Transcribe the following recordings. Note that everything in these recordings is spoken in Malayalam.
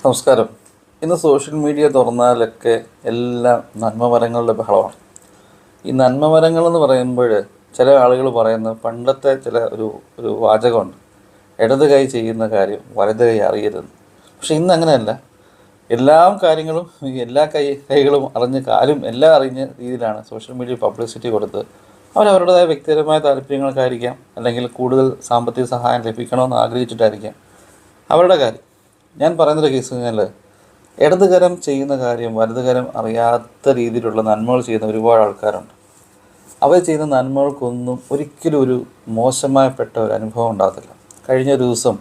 നമസ്കാരം. ഇന്ന് സോഷ്യൽ മീഡിയ തുറന്നാലൊക്കെ എല്ലാം നന്മമരങ്ങളുടെ ബഹളമാണ്. ഈ നന്മമരങ്ങളെന്ന് പറയുമ്പോൾ ചില ആളുകൾ പറയുന്ന പണ്ടത്തെ ചില ഒരു വാചകമുണ്ട്, ഇടത് കൈ ചെയ്യുന്ന കാര്യം വലത് കൈ അറിയരുത്. പക്ഷെ ഇന്ന് അങ്ങനെയല്ല. എല്ലാ കാര്യങ്ങളും എല്ലാ കൈകളും അറിഞ്ഞ് കാലും എല്ലാം അറിഞ്ഞ രീതിയിലാണ് സോഷ്യൽ മീഡിയ പബ്ലിസിറ്റി കൊടുത്ത് അവരവരുടേതായ വ്യക്തിപരമായ താല്പര്യങ്ങൾക്കായിരിക്കാം, അല്ലെങ്കിൽ കൂടുതൽ സാമ്പത്തിക സഹായം ലഭിക്കണമെന്ന് ആഗ്രഹിച്ചിട്ടായിരിക്കാം അവരുടെ കാര്യം. ഞാൻ പറയുന്നൊരു കേസ് കഴിഞ്ഞാൽ, ഇടതുകരം ചെയ്യുന്ന കാര്യം വലതുകരം അറിയാത്ത രീതിയിലുള്ള നന്മകൾ ചെയ്യുന്ന ഒരുപാട് ആൾക്കാരുണ്ട്. അവർ ചെയ്യുന്ന നന്മകൾക്കൊന്നും ഒരിക്കലും ഒരു മോശമായപ്പെട്ട ഒരു അനുഭവം ഉണ്ടാകത്തില്ല. കഴിഞ്ഞ ഒരു ദിവസം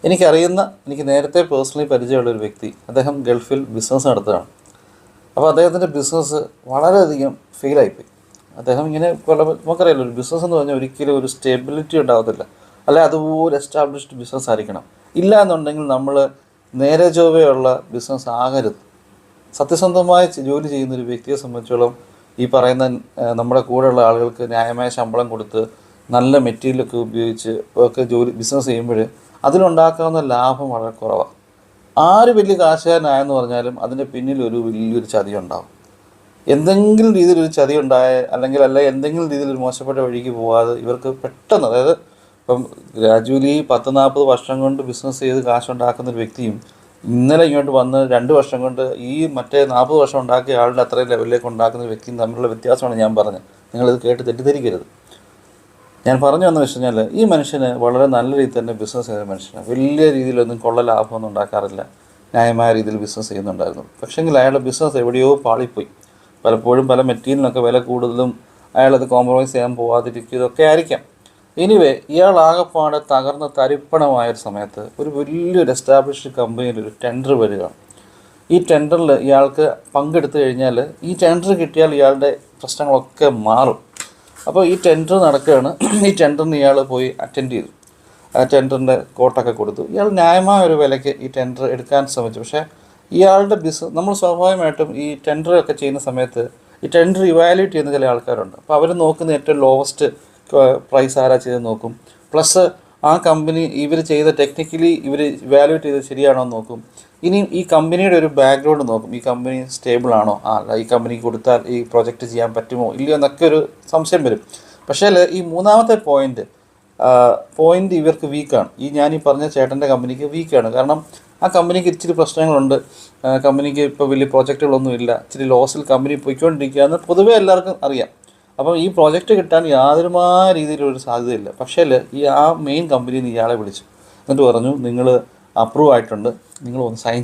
എനിക്ക് നേരത്തെ പേഴ്സണലി പരിചയമുള്ള ഒരു വ്യക്തി, അദ്ദേഹം ഗൾഫിൽ ബിസിനസ് നടത്തുകയാണ്. അപ്പോൾ അദ്ദേഹത്തിൻ്റെ ബിസിനസ് വളരെയധികം ഫെയിലായിപ്പോയി. അദ്ദേഹം ഇങ്ങനെ നമുക്കറിയാമല്ലോ, ഒരു ബിസിനസ് എന്ന് പറഞ്ഞാൽ ഒരിക്കലും ഒരു സ്റ്റെബിലിറ്റി ഉണ്ടാകത്തില്ല. അല്ലെ അതുപോലെ എസ്റ്റാബ്ലിഷ്ഡ് ബിസിനസ് ആയിരിക്കണം. ഇല്ല എന്നുണ്ടെങ്കിൽ നമ്മൾ നേരെ ചൊവ്വയുള്ള ബിസിനസ് ആകരുത്. സത്യസന്ധമായി ജോലി ചെയ്യുന്നൊരു വ്യക്തിയെ സംബന്ധിച്ചോളം ഈ പറയുന്ന നമ്മുടെ കൂടെയുള്ള ആളുകൾക്ക് ന്യായമായ ശമ്പളം കൊടുത്ത് നല്ല മെറ്റീരിയലൊക്കെ ഉപയോഗിച്ച് ഒക്കെ ബിസിനസ് ചെയ്യുമ്പോൾ അതിലുണ്ടാക്കാവുന്ന ലാഭം വളരെ കുറവാണ്. ആര് വലിയ കാശുകാരനായെന്ന് പറഞ്ഞാലും അതിൻ്റെ പിന്നിൽ വലിയൊരു ചതി ഉണ്ടാകും. എന്തെങ്കിലും രീതിയിലൊരു ചതി അല്ലെങ്കിൽ എന്തെങ്കിലും രീതിയിലൊരു മോശപ്പെട്ട വഴിക്ക് പോകാതെ ഇവർക്ക് പെട്ടെന്ന്, അതായത് ഇപ്പം ഗ്രാജുവലി 10-40 വർഷം കൊണ്ട് ബിസിനസ് ചെയ്ത് കാശുണ്ടാക്കുന്നൊരു വ്യക്തിയും ഇന്നലെ ഇങ്ങോട്ട് വന്ന് 2 വർഷം കൊണ്ട് ഈ മറ്റേ 40 വർഷം ഉണ്ടാക്കിയ ആളുടെ അത്രയും ലെവലിലേക്ക് ഉണ്ടാക്കുന്ന ഒരു വ്യക്തിയും തമ്മിലുള്ള വ്യത്യാസമാണ് ഞാൻ പറഞ്ഞത്. നിങ്ങളിത് കേട്ട് തെറ്റിദ്ധരിക്കരുത്. ഞാൻ പറഞ്ഞു വന്നു വെച്ച് കഴിഞ്ഞാൽ, ഈ മനുഷ്യന് വളരെ നല്ല രീതിയിൽ തന്നെ ബിസിനസ് ചെയ്യുന്ന മനുഷ്യനാണ്. വലിയ രീതിയിലൊന്നും കൊള്ള ലാഭമൊന്നും ഉണ്ടാക്കാറില്ല, ന്യായമായ രീതിയിൽ ബിസിനസ് ചെയ്യുന്നുണ്ടായിരുന്നു. പക്ഷേങ്കിൽ അയാളുടെ ബിസിനസ് എവിടെയോ പാളിപ്പോയി. പലപ്പോഴും പല മെറ്റീരിയലിനൊക്കെ വില കൂടുതലും അയാളത് കോംപ്രമൈസ് ചെയ്യാൻ പോകാതിരിക്കുന്നതൊക്കെ ആയിരിക്കാം. എനിവേ, ഇയാളാകെപ്പാടെ തകർന്ന് തരിപ്പണമായൊരു സമയത്ത് ഒരു വലിയൊരു എസ്റ്റാബ്ലിഷ്ഡ് കമ്പനിയിൽ ഒരു ടെൻഡർ വരികയാണ്. ഈ ടെൻഡറിൽ ഇയാൾക്ക് പങ്കെടുത്തു കഴിഞ്ഞാൽ, ഈ ടെൻഡർ കിട്ടിയാൽ ഇയാളുടെ പ്രശ്നങ്ങളൊക്കെ മാറും. അപ്പോൾ ഈ ടെൻഡർ നടക്കുകയാണ്. ഈ ടെൻഡറിന് ഇയാൾ പോയി അറ്റൻഡ് ചെയ്തു. ആ ടെൻഡറിൻ്റെ കോട്ടൊക്കെ കൊടുത്തു. ഇയാൾ ന്യായമായ ഒരു വിലയ്ക്ക് ഈ ടെൻഡർ എടുക്കാൻ ശ്രമിച്ചു. പക്ഷേ ഇയാളുടെ നമ്മൾ സ്വാഭാവികമായിട്ടും ഈ ടെൻഡറൊക്കെ ചെയ്യുന്ന സമയത്ത് ഈ ടെൻഡർ ഇവാലുവേറ്റ് ചെയ്യുന്ന ചില ആൾക്കാരുണ്ട്. അപ്പോൾ അവർ നോക്കുന്ന ഏറ്റവും ലോവസ്റ്റ് പ്രൈസ് ആരാ ചെയ്ത് നോക്കും. പ്ലസ് ആ കമ്പനി ഇവർ ടെക്നിക്കലി ഇവർ ഇവാലുവേറ്റ് ചെയ്ത് ശരിയാണോ എന്ന് നോക്കും. ഇനി ഈ കമ്പനിയുടെ ഒരു ബാക്ക്ഗ്രൗണ്ട് നോക്കും. ഈ കമ്പനി സ്റ്റേബിൾ ആണോ, അല്ല ഈ കമ്പനിക്ക് കൊടുത്താൽ ഈ പ്രൊജക്റ്റ് ചെയ്യാൻ പറ്റുമോ ഇല്ലയോ എന്നൊക്കെ ഒരു സംശയം വരും. പക്ഷേ ഈ മൂന്നാമത്തെ പോയിന്റ് ഇവർക്ക് വീക്കാണ്. ഞാനീ പറഞ്ഞ ചേട്ടൻ്റെ കമ്പനിക്ക് വീക്കാണ്. കാരണം ആ കമ്പനിക്ക് ഇച്ചിരി പ്രശ്നങ്ങളുണ്ട്. കമ്പനിക്ക് ഇപ്പോൾ വലിയ പ്രോജക്റ്റുകളൊന്നും ഇല്ല, ഇച്ചിരി ലോസിൽ കമ്പനി പോയിക്കൊണ്ടിരിക്കുക എന്ന് പൊതുവേ എല്ലാവർക്കും അറിയാം. അപ്പം ഈ പ്രോജക്റ്റ് കിട്ടാൻ യാതൊരുമായ രീതിയിലൊരു സാധ്യതയില്ല. പക്ഷേ ആ മെയിൻ കമ്പനിയിൽ നിന്ന് ഇയാളെ വിളിച്ചു. എന്നിട്ട് പറഞ്ഞു, നിങ്ങൾ അപ്രൂവ് ആയിട്ടുണ്ട്, നിങ്ങൾ ഒന്ന് സൈൻ